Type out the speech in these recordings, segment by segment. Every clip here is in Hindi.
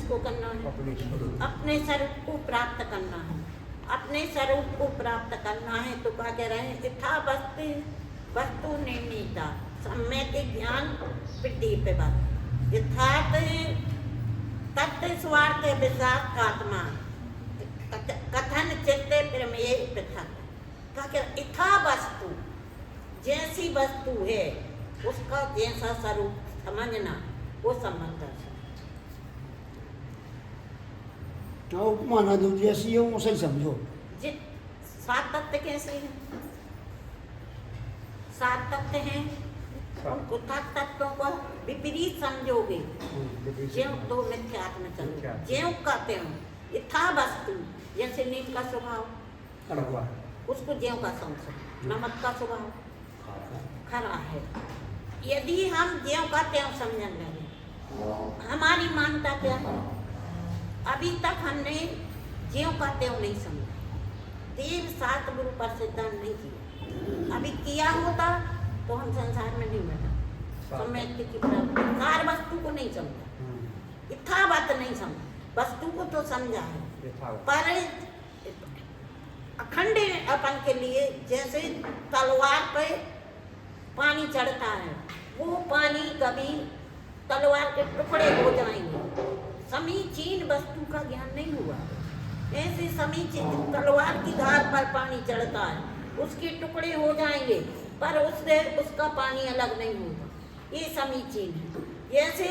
किसको करना है? अपने स्वरूप को प्राप्त करना है। अपने स्वरूप को प्राप्त करना है तो क्या कह रहे हैं? यथा वस्तु निर्णीता सम्यक ज्ञान प्रदीपवत् यथार्थ तत्व स्वार्थ विशाख आत्मा कथन चित्त प्रमेय पृथक। क्या कह रहे? यथा वस्तु, जैसी वस्तु है उसका जैसा स्वरूप समझना, वो संबंध है। उपमा ना दो, जैसी हो उसे समझो। सात तत्व कैसे हैं? सात तत्व हैं, उनको तत्वों को विपरीत समझोगे ज्यों तो मिथ्यात्म चलो ज्यों कहते हो। यथा वस्तु, जैसे नीम का स्वभाव उसको ज्यों का समझो, नमक का स्वभाव खरा है। यदि हम ज्यों का त्यों समझने लगे, हमारी मान्यता क्या है? अभी तक हमने ज्यों का त्यों नहीं समझा, देव सात गुरु पर सिद्धांत नहीं किया। अभी किया होता तो हम संसार में नहीं बैठा, सम्यक की प्राप्ति सार वस्तु को नहीं समझा, यथावत नहीं समझा। वस्तु को तो समझा है पर अखंड अपन के लिए, जैसे तलवार पे पानी चढ़ता है, वो पानी कभी तलवार के टुकड़े हो जाएंगे, समीचीन वस्तु का ज्ञान नहीं हुआ। ऐसे समीचीन तलवार की धार पर पानी चढ़ता है, उसके टुकड़े हो जाएंगे पर उससे उसका पानी अलग नहीं होगा, ये समीचीन है। जैसे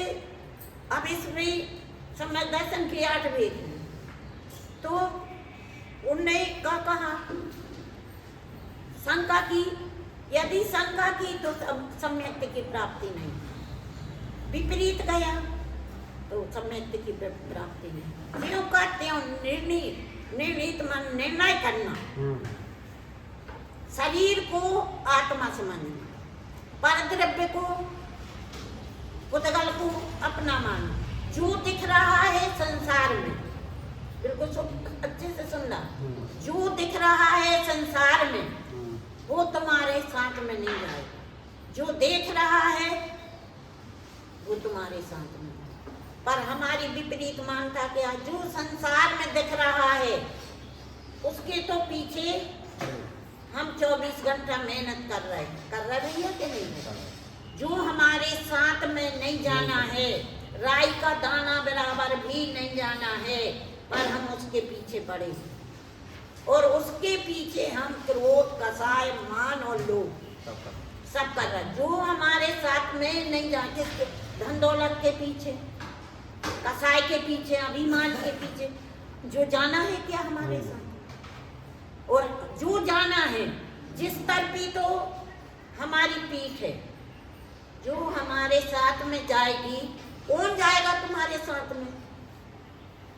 अब इसमें समय दर्शन के 8 वेद तो उनने क्या कहा? शंका की, यदि शंका की तो सम्यक की प्राप्ति नहीं, विपरीत गया तो सम्यक की प्राप्ति नहीं। ज्यों का त्यों निर्णीत मन निर्णय करना, शरीर को आत्मा समझना, पर द्रव्य को पुतगल को अपना मानना। जो दिख रहा है संसार में, बिल्कुल अच्छे से सुनना, जो दिख रहा है संसार में वो तुम्हारे साथ में नहीं जाएगा। जो देख रहा है वो तुम्हारे साथ में, पर हमारी विपरीत मानता क्या? जो संसार में दिख रहा है उसके तो पीछे हम 24 घंटा मेहनत कर रहे हैं कि नहीं? जो हमारे साथ में नहीं जाना है, राई का दाना बराबर भी नहीं जाना है, पर हम उसके पीछे पड़े और उसके पीछे हम क्रोध, कसाय, मान और लोभ सब कर रहे। जो हमारे साथ में नहीं जाते, धन दौलत के पीछे, कसाय के पीछे, अभिमान के पीछे, जो जाना है क्या हमारे साथ? और जो जाना है जिस तरफी तो हमारी पीठ है, जो हमारे साथ में जाएगी, कौन जाएगा तुम्हारे साथ में?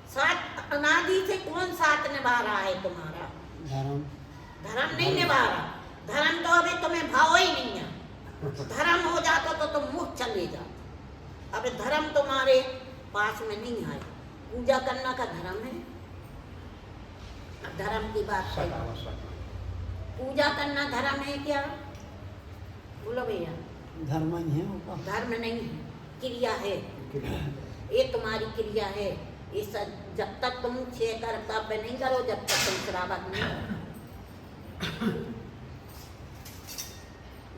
साथ अनादि से कौन साथ निभा रहा है तुम्हारा? धर्म नहीं निभा रहा। धर्म तो अभी तुम्हें भाव ही नहीं है। धर्म हो जाता तो तुम मुक्त चले जाते। अभी धर्म तुम्हारे पास में नहीं है। पूजा करना का धर्म है। धर्म की बात है, पूजा करना धर्म है क्या? बोलो भैया। धर्म नहीं है, धर्म नहीं है, क्रिया है। ये तुम्हारी क्रिया है। ये जब तक तुम 6 कर्तव्य नहीं करो, जब तक तुम श्रावक नहीं हो।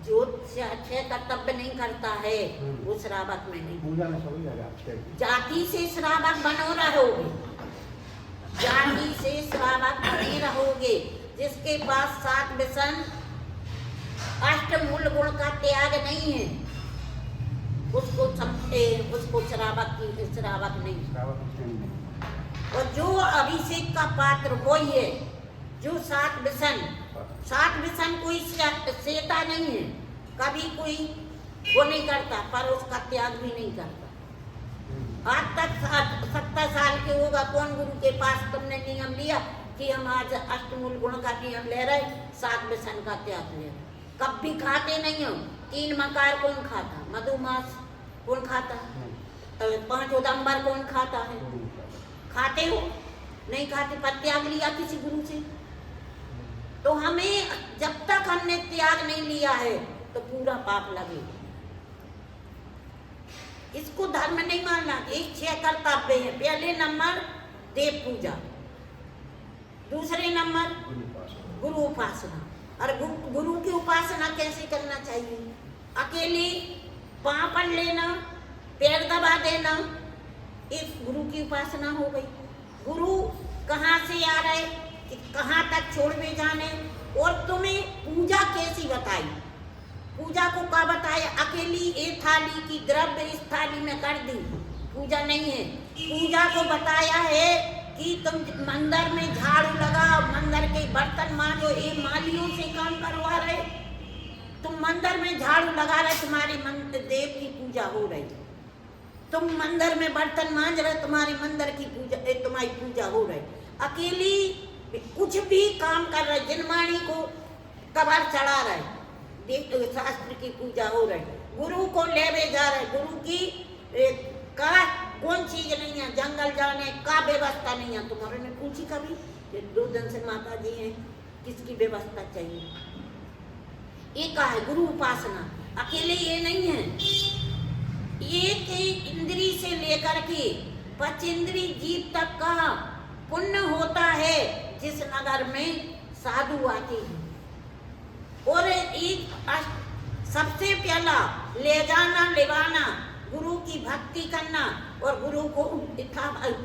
जो 6 कर्तव्य नहीं करता है वो श्रावक में नहीं। जाति से श्रावक बनो रहोगे, जाति से श्रावक बने रहोगे। जिसके पास 7 व्यसन 8 मूल गुण का त्याग नहीं है, उसको श्रावक नहीं। और जो अभिषेक का पात्र वही है जो 7 व्यसन कोई सेता नहीं है, कभी कोई वो नहीं करता, पर उसका त्याग भी नहीं करता। आज तक 70 साल के होगा, कौन गुरु के पास तुमने नियम लिया कि हम आज अष्टमूल गुण का नियम ले रहे, 7 व्यसन का त्याग ले रहे? कभी खाते नहीं हो। 3 मकार कौन खाता? मधुमास कौन खाता? 5 उदंबर कौन खाता है? खाते हो? नहीं खाते, पर त्याग लिया किसी गुरु से। तो हमें जब तक हमने त्याग नहीं लिया है तो पूरा पाप लगेगा। इसको धर्म नहीं मानना। एक 6 कर्तव्य है। पहले नंबर देव पूजा, दूसरे नंबर गुरु उपासना। और गुरु की उपासना कैसे करना चाहिए? अकेले पाँव पड़ लेना, पैर दबा देना, एक गुरु की उपासना हो गई। गुरु कहाँ से आ रहे, कहाँ तक छोड़ में जाने, और तुम्हें पूजा कैसी बताई? पूजा को क्या बताया? अकेली एक थाली की द्रव्य इस थाली में कर दी, पूजा नहीं है। पूजा को बताया है कि तुम मंदिर में झाड़ू लगाओ, मंदिर के बर्तन मांजो। ये मालियों से काम करवा रहे, तुम मंदिर में झाड़ू लगा रहे, तुम्हारी मंदिर देव की पूजा हो रही। तुम मंदिर में बर्तन मांज रहे, तुम्हारी मंदिर की पूजा, तुम्हारी पूजा हो रही। अकेली कुछ भी काम कर रहे, जिनवाणी को कबर चढ़ा रहे, शास्त्र की पूजा हो रही। गुरु को लेवे जा रहे, गुरु की का कौन चीज नहीं है, जंगल जाने का व्यवस्था नहीं है। तुम्हारे ने पूछी कभी कि 2 दिन से माता जी हैं, किसकी व्यवस्था चाहिए? ये का है गुरु उपासना। अकेले ये नहीं है, एक इंद्री से लेकर के 5 इंद्री जीव तक का पुण्य होता है जिस नगर में साधु आते हैं। और एक सबसे पहला ले जाना लेवाना, गुरु की भक्ति करना और गुरु को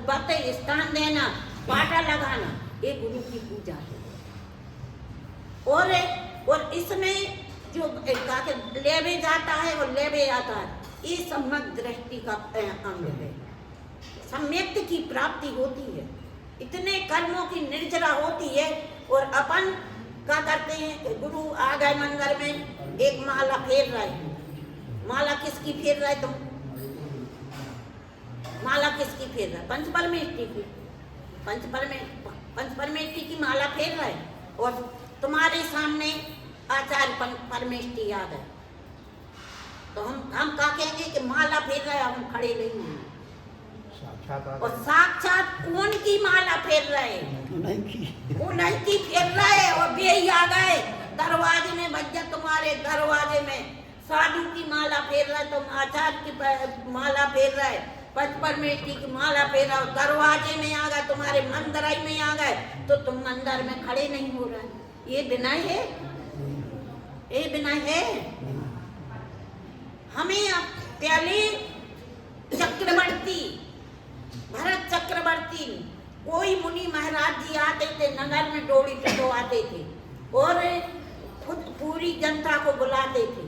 बातें स्थान देना, पाटा लगाना, ये गुरु की पूजा है। और इसमें जो लेवे जाता है और लेवे आता है, ये सम्यक दृष्टि का अंग है। सम्यक की प्राप्ति होती है, इतने कर्मों की निर्जरा होती है। और अपन क्या करते हैं? गुरु आ गए मंदिर में, एक माला फेर रहे। माला किसकी फेर रहे तुम? माला किसकी फेर रहे? पंचपरमेष्ठी की। पंचपरमेष्ठी की माला फेर रहे और तुम्हारे सामने आचार्य परमेष्ठी आ गए, तो हम क्या कहेंगे कि माला फेर रहे, हम खड़े नहीं हैं। और साक्षात कौन की माला फेर रहे? वो नहीं की फेर रहे। और वे ही आ गए दरवाजे में, भैया तुम्हारे दरवाजे में साधु की माला फेर रहे, तुम आचार्य की माला फेर रहे, पंचपरमेष्ठी की माला फेर रहे, दरवाजे में आ गए, तुम्हारे मंदिर में आ गए, तो तुम मंदिर में खड़े नहीं हो रहे। ये बिना है, ये बिना है। हमें पहले चक्रवर्ती, भरत चक्रवर्ती, कोई मुनि महाराज जी आते थे, नगर में डोली पिटवाते थे और खुद पूरी जनता को बुलाते थे।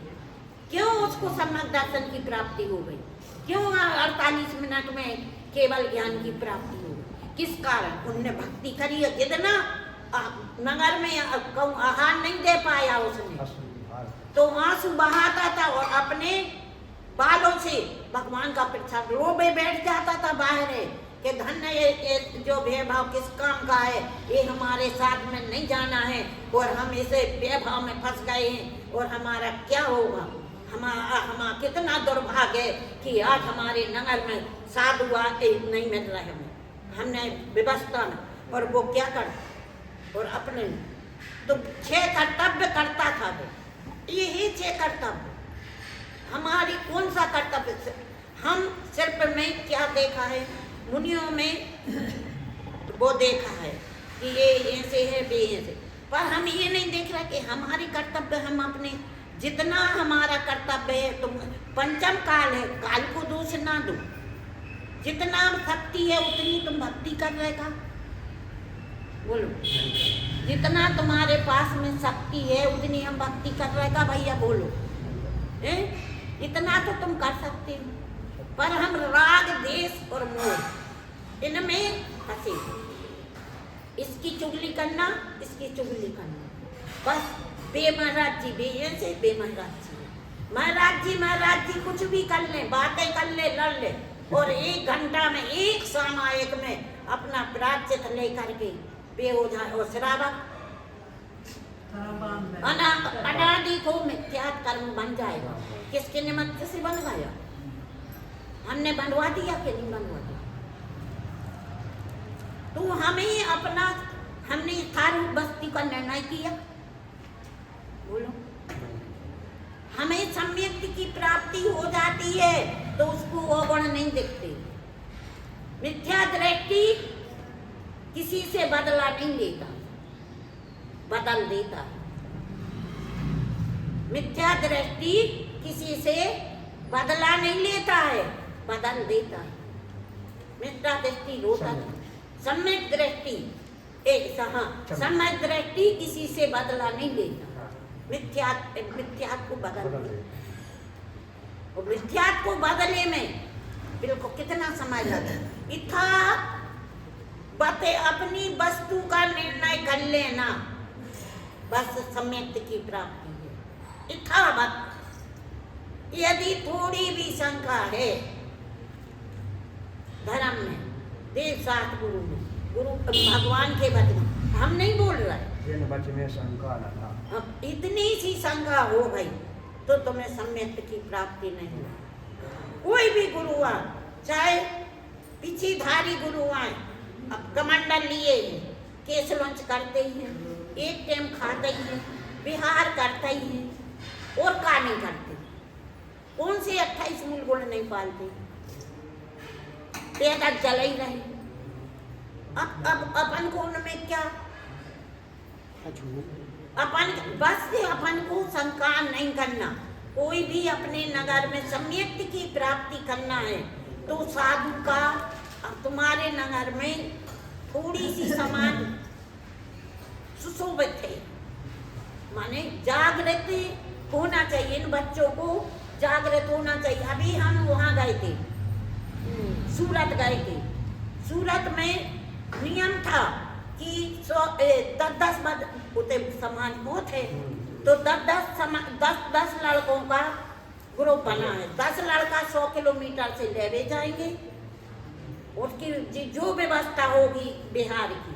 क्यों? उसको सम्यक दर्शन की प्राप्ति हो गई। क्यों 48 मिनट में केवल ज्ञान की प्राप्ति हो गई? किस कारण? उनने भक्ति करी। जितना नगर में आहार नहीं दे पाया उसने, तो आंसू बहाता था और अपने बालों से भगवान का प्रसाद रोबे बैठ जाता था बाहर है कि धन्य ये जो भेदभाव किस काम का है, ये हमारे साथ में नहीं जाना है और हम इसे भेदभाव में फंस गए हैं और हमारा क्या होगा। हमारा कितना दुर्भाग्य है कि आज हमारे नगर में साधु नहीं मिल रहे हमें, हमने व्यवस्था में। और वो क्या कर, और अपने तो 6 कर्तव्य करता था वो, यही 6 कर्तव्य हमारी। कौन सा कर्तव्य? हम सिर्फ में क्या देखा है, मुनियों में वो देखा है कि ये ऐसे है, वे ऐसे, पर हम ये नहीं देख रहे कि हमारी कर्तव्य, हम अपने जितना हमारा कर्तव्य है, तुम पंचम काल है, काल को दोष ना दो। जितना शक्ति है उतनी तुम भक्ति कर रहे का, बोलो। जितना तुम्हारे पास में शक्ति है उतनी हम भक्ति कर रहे का, भैया बोलो। इतना तो तुम कर सकते हो, पर हम राग, देश और मोह इनमें फंसे। इसकी चुगली करना, इसकी चुगली करना, बस। बे महाराज जी, बे ऐसे, बे महाराज जी, महाराज जी कुछ भी कर ले, बातें कर ले, लड़ ले, और 1 घंटा में, 1 सामायिक में अपना प्रायश्चित लेकर के बे हो जाए। और श्रावक अनादि को मिथ्या कर्म बन जाएगा। किसके निमित्त से बन गया? हमने बनवा दिया कि नहीं बनवा दिया? तो हमें अपना, हमने थारू बस्ती का निर्णय किया, बोलो। हमें सम्यक की प्राप्ति हो जाती है तो उसको अवगुण नहीं दिखते। मिथ्या दृष्टि किसी से बदला नहीं लेता, बदल देता। मिथ्या दृष्टि किसी से बदला नहीं लेता है, बदल देता है। मिथ्या दृष्टि रोता है। सम्यक दृष्टि सम्यक दृष्टि किसी से बदला नहीं लेता, मिथ्या को बदल देता। और मिथ्या को बदले में बिल्कुल कितना समय लगा। इतना बातें अपनी वस्तु का निर्णय कर लेना बस सम्यक की प्राप्ति है। इतना बात यदि थोड़ी भी शंका है धर्म में, देव शास्त्र गुरु में, गुरु भगवान के वचन, हम नहीं बोल रहे, में शंका न था। अब इतनी सी शंका हो गई तो तुम्हें सम्यक की प्राप्ति नहीं है। कोई भी गुरु आए, चाहे पीछीधारी गुरु आए, अब कमंडल लिए केस लॉन्च करते ही हैं, एक टाइम खाते ही हैं, विहार करते ही हैं, और का नहीं करते। कौन से 28 मूल गुण नहीं पालते, पेट जल ही रहे। अब अपन को उनमें क्या, अपन बस अपन को शंका नहीं करना। कोई भी अपने नगर में सम्यक की प्राप्ति करना है तो साधु का तुम्हारे नगर में थोड़ी सी समान सुशोभित है, माने जागृत होना चाहिए। इन बच्चों को जागृत होना चाहिए। अभी हम वहाँ गए थे, सूरत गए थे। सूरत में नियम था कि 10-10 उते समान बहुत है, तो 10-10 लड़कों का ग्रुप बना है। 10 लड़का 100 किलोमीटर से ले जाएंगे, उसकी जो व्यवस्था होगी बिहार की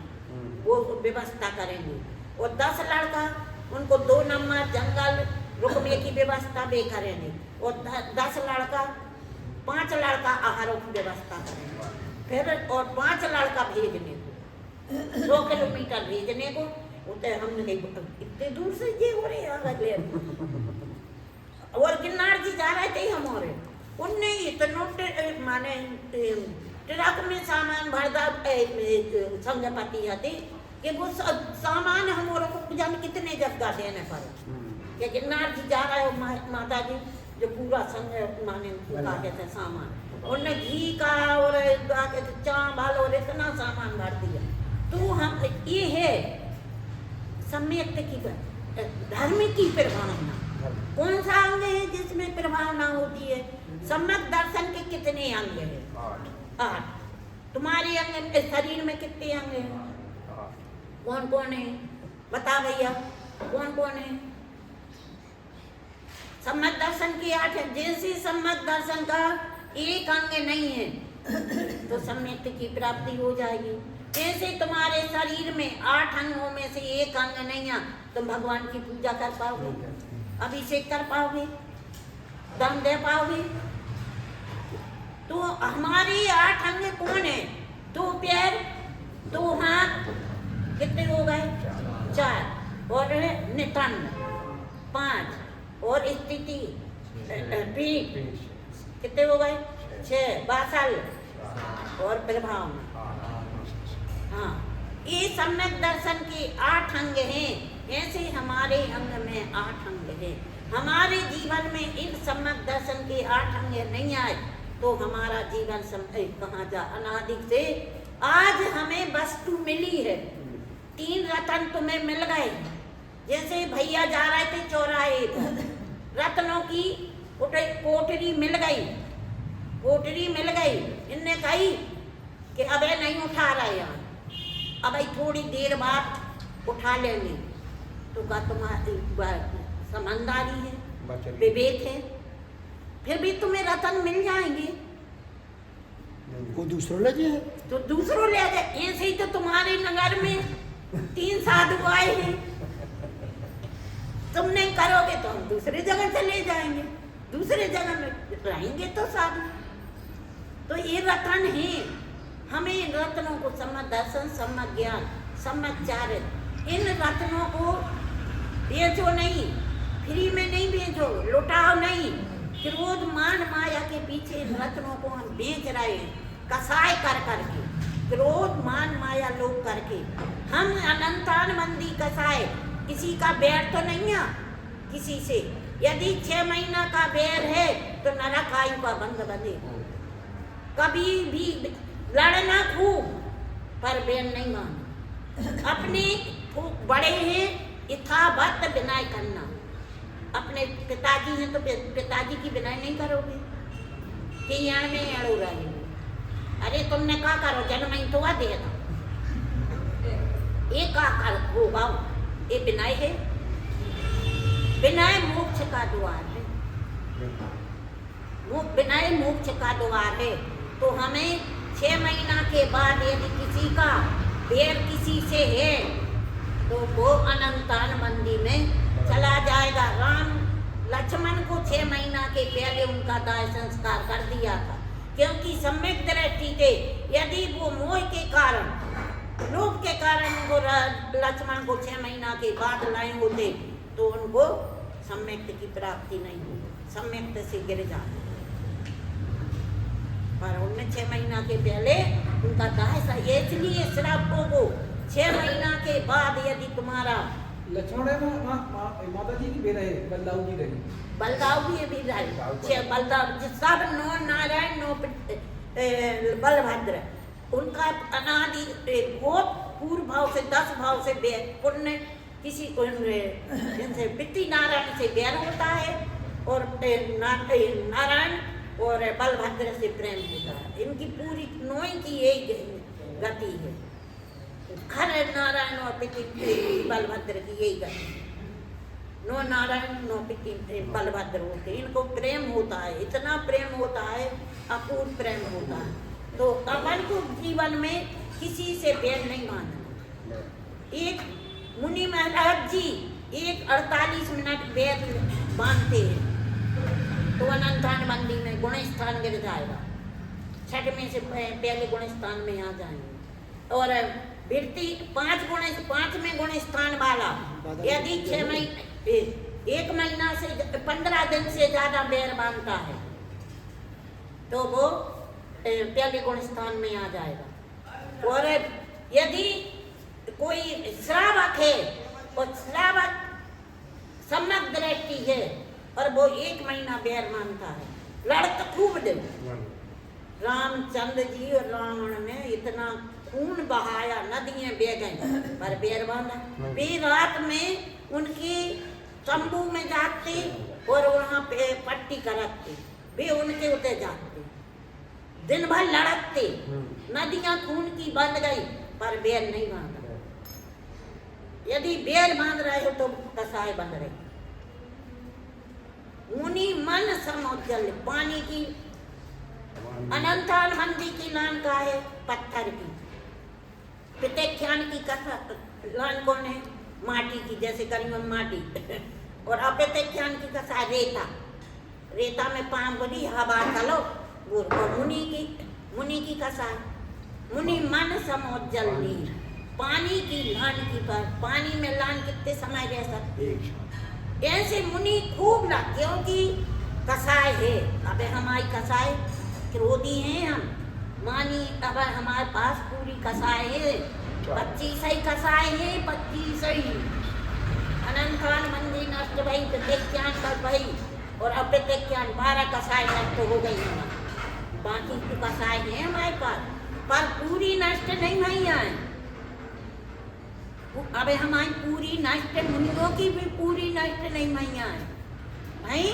वो व्यवस्था करेंगे। और 10 लड़का उनको 2 नंबर जंगल रुकने की व्यवस्था भी करेंगे। और 10 लड़का 5 लड़का आहारों की व्यवस्था करेंगे। फिर और 5 लड़का भेजने को, 100 किलोमीटर भेजने को। उते हमने इतने दूर से ये हो रहे हैं। और गिरनार जी जा रहे थे हमारे, उनने इतना माने ट्रक में सामान भरदा संगपति आते कि वो सामान हमारे को जाने कितने जगह देने पड़े। कि गिरनार जी जा रहे हो माता जी, जो पूरा संग माने कहते सामान, उनने घी का और चावल और इतना सामान भर दिया। तो हम ये है सम्यक की धर्म की प्रभावना। कौन सा अंग है जिसमें प्रभावना होती है? सम्यक दर्शन के कितने अंग है? 8। तुम्हारे अंग शरीर में कितने अंग हैं? कौन कौन है बता भैया, कौन कौन है? सम्यक दर्शन की 8 है। जैसे सम्यक दर्शन का एक अंग नहीं है तो सम्यक की प्राप्ति हो जाएगी। ऐसे तुम्हारे शरीर में 8 अंगों में से एक अंग नहीं है, तुम भगवान की पूजा कर पाओगे, अभिषेक कर पाओगे, दम दे पाओगे? तो हमारी 8 अंग कौन है? 2 पैर, 2 हाथ, कितने हो गए? 4, और नितंब 5, और स्थिति पीठ, कितने हो गए? 6, बासल और प्रभाव। हाँ, ये सम्यक दर्शन के 8 अंग हैं। ऐसे हमारे अंग में 8 अंग हैं। हमारे जीवन में इन सम्यक दर्शन के 8 अंग नहीं आए तो हमारा जीवन कहाँ जा। अनादि से आज हमें वस्तु मिली है, 3 रतन तुम्हें मिल गए। जैसे भैया जा रहे थे चौराहे पर, रत्नों की कोठरी मिल गई, कोठरी मिल गई। इनने कही कि अबे नहीं उठा रहे हैं, अब थोड़ी देर बाद उठा लेंगे। तो का तुम्हारी समझदारी है, विवेक है, फिर भी तुम्हें रतन मिल जाएंगे। को दूसरों ले जाए तो दूसरों ले जाए। ऐसे ही तो तुम्हारे नगर में 3 साधु आए हैं, तुम नहीं करोगे तो हम दूसरी जगह चले जाएंगे, दूसरे जगह में रहेंगे तो साधु। तो ये रतन है। हमें इन रत्नों को सम्यक दर्शन, सम्यक ज्ञान, सम्यक चारित्र, इन रत्नों को बेचो नहीं, फ्री में नहीं बेचो, लुटाओ नहीं, क्रोध मान माया के पीछे इन रत्नों को हम बेच रहे हैं, कसाय कर करके, क्रोध मान माया लोग करके। हम अनंतान मंदी कसाय, किसी का बैर तो नहीं है किसी से। यदि 6 महीना का बैर है तो नरक आयु का बंद बने। कभी भी लड़ना खूब पर बैर नहीं मानना। अपने बड़े हैं यथावत विनय करना। अपने पिताजी हैं तो पिताजी की विनय नहीं करोगे कि यार में अड़ो रही। अरे तुमने क्या करो, जन्म ही तो देना ये का कर होगा, ये विनय है। विनय मोक्ष का द्वार है, विनय मोक्ष का द्वार है। तो हमें 6 महीना के बाद यदि किसी का बैर किसी से है तो वो अनंतान मंदी में चला जाएगा। राम लक्ष्मण को 6 महीना के पहले उनका दाह संस्कार कर दिया था, क्योंकि सम्यक दृष्टि थे। यदि वो मोह के कारण, लोभ के कारण उनको लक्ष्मण को 6 महीना के बाद लाए होते तो उनको सम्यक की प्राप्ति नहीं हुई, सम्यक से गिर जाते। पर उनने 6 महीना के पहले उनका दाह सा, इसलिए श्रापों को 6 महीना के बाद यदि तुम्हारा लक्ष्मण है माता जी की बेरा है, बलदाऊ जी रही, बलदाऊ भी रहे, बलदाऊ सब नो नारायण नो बलभद्र, उनका अनादि बहुत पूर्व भाव से 10 भाव से पुण्य किसी जिनसे पितृ नारायण से बैर होता है और नारायण और बलभद्र से प्रेम होता है। इनकी पूरी नोई की यही गति है। हर नारायण और पितृ बलभद्र की यही गति। नो नारायण नो पितृ बलभद्र होते, इनको प्रेम होता है, इतना प्रेम होता है, अपूर्व प्रेम होता है। तो अपन को जीवन में किसी से बैर नहीं मानना। एक मुनि महाराज जी 48 मिनट बैर बांधते हैं तो अनंतान मंदी में गुण स्थान गिर जाएगा। 6 में से पहले गुण स्थान में आ जाएंगे। और वृत्ति 5 में गुण स्थान वाला यदि 6 महीने 1 महीना से 15 दिन से ज्यादा बैर बांधता है तो वो पहले गुण स्थान में आ जाएगा। और यदि कोई श्रावक है और श्रावक सम्यक दृष्टि है और वो 1 महीना बैर मानता है, लड़त खूब दिन। रामचंद्र जी और रावण ने इतना खून बहाया, नदियां बह गई पर बैर बांधा। वे रात में उनकी तंबू में जाते और वहाँ पे पट्टी करते, वे उनके उते जाते, दिन भर लड़कते, नदियां खून की बंध गई पर बैर नहीं बांधा। यदि बैर बांध रहे हो तो कसाय बंध रहे। मुनि मन समुज्जल, पानी की अनंतान मंदी की लान का है पत्थर की, पितेख्यान की कथा लान कौन है माटी की, जैसे करीम माटी और अपितेख्यान की कथा रेता, रेता में पाम बनी हवा चलो वो मुनि की कथा। मुनि मन समुज्जल ली, पानी की लान की पर, पानी में लान कितने समय रह सकते। ऐसे मुनि खूब ना, क्योंकि कसाय है। अब हमारी कसाय क्रोधी हैं हम, मानी अब हमारे पास पूरी कसाय है, 25 ही कसाय है, 25 ही। अनंतान मंदी नष्ट भई, प्रत्यज्ञान कर भई और अप्रत्यज्ञान 12 कसाय नष्ट हो गई हमारी। बाकी तो कसाय है हमारे पास पर पूरी नष्ट नहीं भई है। अब हमारी पूरी नष्ट, मुनियों की भी पूरी नष्ट नहीं भैया है भाई,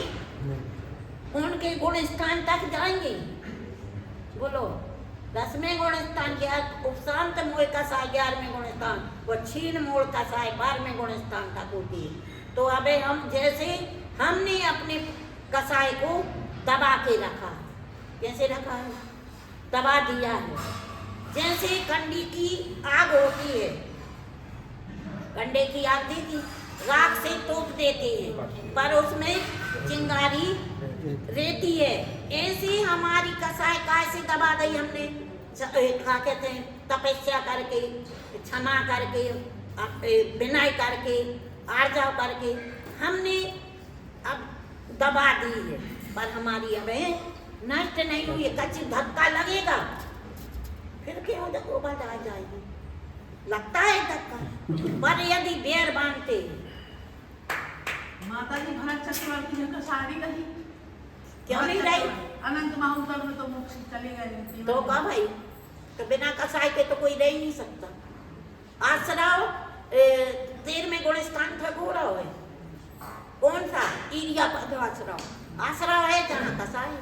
उनके गुण स्थान तक जाएंगे। बोलो 10वें गुण स्थान गया, उपशांत मोल का सा 11वें गुण स्थान, वो छीन मोल का सा 12वें गुण स्थान तक होती है। तो अब हम जैसे हमने अपने कसाय को दबा के रखा, कैसे रखा है, दबा दिया है। जैसे कंडी की आग होती है, कंडे की आग देती राख से तोप देते हैं पर उसमें चिंगारी रहती है। ऐसी हमारी कसाय कैसे दबा गई हमने, क्या कहते हैं, तपस्या करके, क्षमा करके, विनय करके, आर्जव करके हमने अब दबा दी है। पर हमारी अबे नष्ट नहीं हुई, कच्ची धक्का लगेगा फिर क्यों देखो बात आ जाएगी, लगता है धक्का, पर यदि बेर बांधते माता जी भरत चक्रवर्ती जी का साड़ी रही क्यों नहीं रही? अनंत महाउतर में तो मोक्ष चले गए तो का भाई, तो बिना कसाई के तो कोई रह ही नहीं सकता। आसराव 13वें गुण स्थान था घोड़ा है, कौन सा? ईरिया पद आसराव, आसराव है जहाँ कसाई,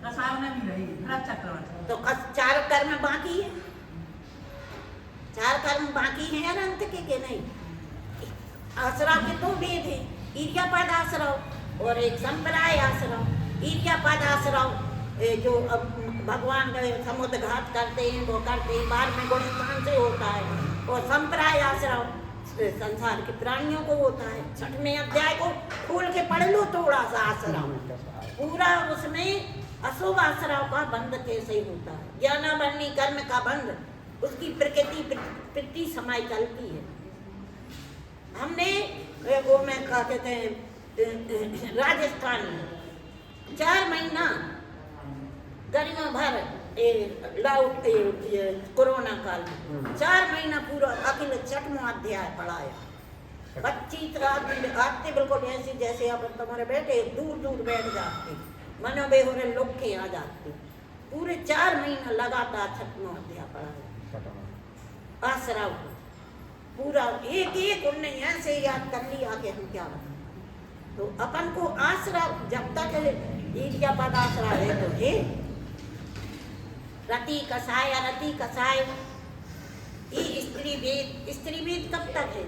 कसाव ने भी रही भरत चक्रवर्ती। तो 4 कर्म बाकी है, 4 कर्म बाकी हैं अनंत के नहीं। आसराव के 2 भेद हैं, ईरिया पद आसराव और एक संप्राय आसराव। ईरिया पद आसराव जो अब भगवान समुद्र घात करते हैं वो करते हैं, 12वें गुण स्थान से होता है, और संप्राय आसराव संसार के प्राणियों को होता है। 6वें अध्याय को खोल के पढ़ लो थोड़ा सा, आसराव पूरा उसमें अशुभ आसराव का बंध कैसे होता है, ज्ञानावरणी कर्म का बंध, उसकी प्रकृति समय चलती है। हमने वो में क्या कहते हैं राजस्थान में 4 महीना गर्मियों भर कोरोना काल में 4 महीना पूरा अखिल 6वां अध्याय पढ़ाया। 25 रात आते बिल्कुल ऐसे जैसे अपन तुम्हारे बैठे दूर दूर बैठ जाते, मनोबे हो रहे लोग के आ जाते, पूरे 4 महीना लगातार 6वां अध्याय पढ़ाया आसराव को पूरा, एक उनने ऐसे याद कर लिया कि हम क्या बताएं। तो अपन को आसराव जब तक ईर्ष्या पद आसराव है तो है रति कसाय ये स्त्री वेद कब तक है?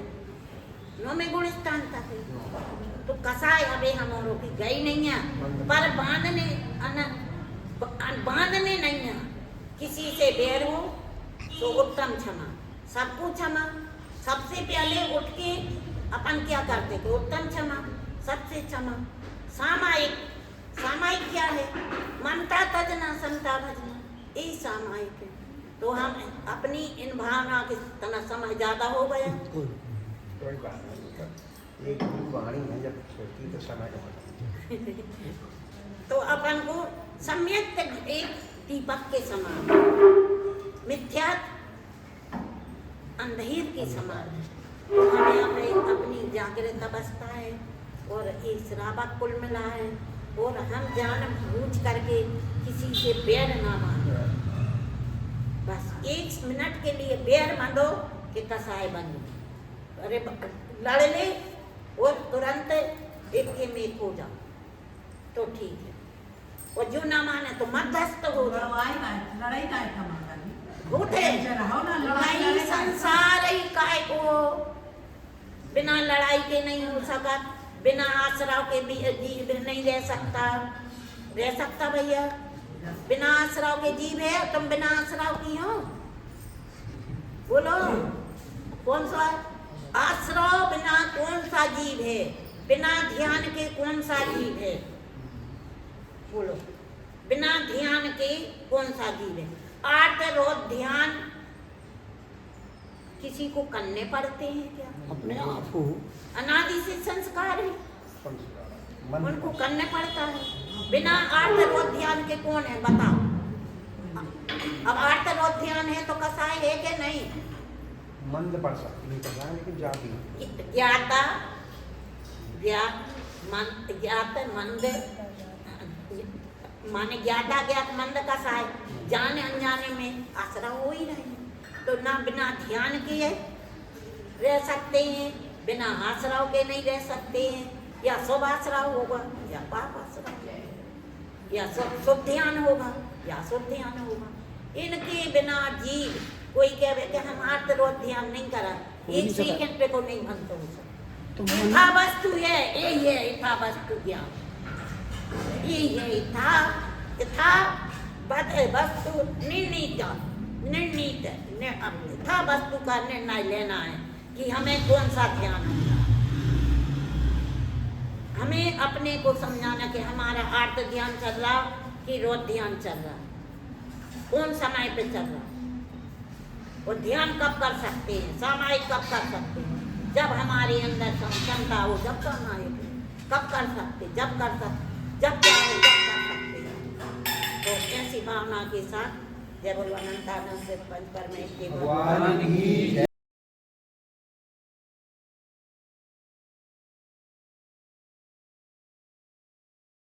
9वें गुण स्थान तक है। तो कसाय अबे हमारों की गई नहीं है, पर बांधने नहीं है। किसी से बैर हो तो उत्तम क्षमा, सबको क्षमा। सबसे पहले उठ के अपन क्या करते थे? उत्तम क्षमा, सबसे क्षमा। सामायिक क्या है? ममता तजना समता भजना, यही सामायिक है। तो हम अपनी इन भावना के तना समय ज्यादा हो गया। कोई बात नहीं, एक वाणी है जब छोटी तो समय का तो अपन को सम्यक एक दीपक के समान, मिथ्या अंधेर के समान। तो हमें अपनी जागृत अवस्था है और एक श्रावक कुल मिला है, और हम जान बूझ करके किसी से बैर ना बांधो। बस 1 मिनट के लिए बैर बांधो कि कसाय बनो, अरे लड़ ले और तुरंत एक के में खो जाओ तो ठीक है, और जो ना माने तो मध्यस्थ हो जाओ। लड़ाई का है माता जी, होते रहो ना, नहीं संसार ही काय को बिना लड़ाई के नहीं हो सका, बिना आसराव के भी जीव नहीं रह सकता भैया। बिना आसराव के जीव है, तुम बिना आसराव की हो? बोलो कौन सा आसराव बिना कौन सा जीव है? बिना ध्यान के कौन सा जीव है? बोलो बिना ध्यान के कौन सा जीव है? 8 रोज ध्यान किसी को करने पड़ते हैं क्या? अपने आप को अनादि से संस्कार है, उनको करने पड़ता है। बिना 8 रोज ध्यान के कौन है बताओ? अब 8 रोज ध्यान है तो कसाय है कि नहीं? मंद पड़ सकती है कसाय, लेकिन जाती ज्ञाता मंद माने ज्ञाता ज्ञात मंद कसाय, जाने अनजाने में आसरा हो ही रहे हैं। तो ना बिना ध्यान के रह सकते हैं, बिना आसराव के नहीं रह सकते हैं। या शुभ आसराव होगा या पाप आसराव, या शुभ ध्यान होगा या शुभ ध्यान होगा। इनके बिना जीव कोई कहे कि हम 8 रोज ध्यान नहीं करा, 1 सेकंड पे को नहीं बनता हो सकता। यथा वस्तु है, यही है यथा वस्तु ज्ञान, यही है यथा वस्तु निर्णीत यथा वस्तु का निर्णय लेना है कि हमें कौन सा ध्यान है। हमें अपने को समझाना कि हमारा आर्त ध्यान चल रहा कि रोज ध्यान चल रहा, कौन समय पे चल रहा, और ध्यान कब कर सकते हैं, सामायिक कब कर सकते हैं? जब हमारे अंदर क्षमता हो, जब सामायिक कब कर सकते, जब कर सकते, जब चाहे जब कर सकते हैं। तो ऐसी भावना के साथ जय बोलो अनंतानंद से पंच परमेश्वर भगवान की जय।